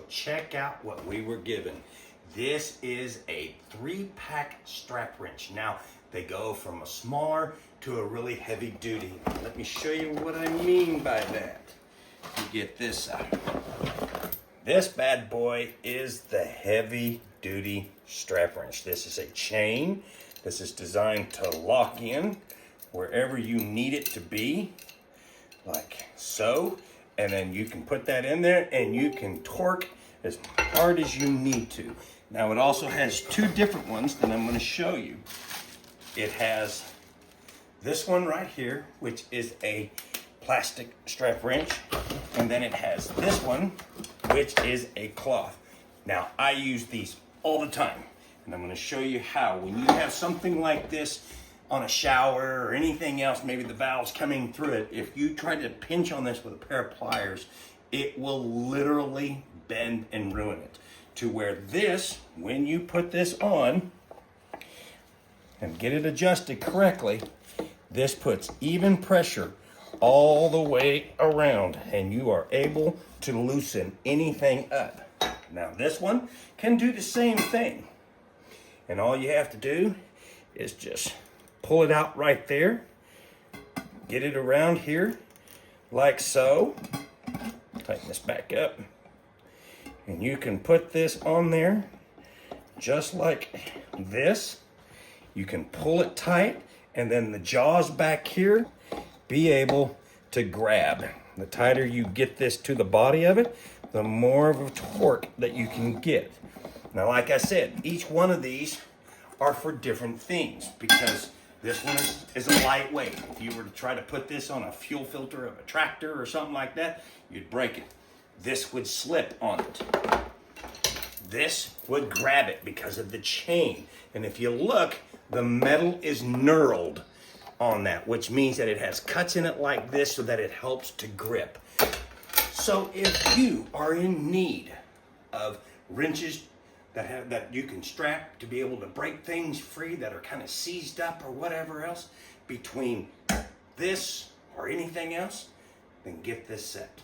check out what we were given. This is a 3-pack strap wrench. Now, they go from a smaller to a really heavy duty. Let me show you what I mean by that. You get this out. This bad boy is the heavy duty strap wrench. This is a chain. This is designed to lock in wherever you need it to be, like so. And then you can put that in there and you can torque as hard as you need to. Now it also has 2 different ones that I'm going to show you. It has this one right here, which is a plastic strap wrench, and then it has this one, which is a cloth. Now I use these all the time, and I'm going to show you how. When you have something like this on a shower or anything else, maybe the valve's coming through it, if you try to pinch on this with a pair of pliers, it will literally bend and ruin it. To where this, when you put this on and get it adjusted correctly, this puts even pressure all the way around and you are able to loosen anything up. Now this one can do the same thing, and all you have to do is just pull it out right there, get it around here like so, tighten this back up, and you can put this on there just like this. You can pull it tight, and then the jaws back here be able to grab. The tighter you get this to the body of it, the more of a torque that you can get. Now, like I said, each one of these are for different things, because this one is a lightweight. If you were to try to put this on a fuel filter of a tractor or something like that, you'd break it. This would slip on it. This would grab it because of the chain. And if you look, the metal is knurled on that, which means that it has cuts in it like this so that it helps to grip. So if you are in need of wrenches that you can strap to be able to break things free that are kind of seized up or whatever else, between this or anything else, then get this set.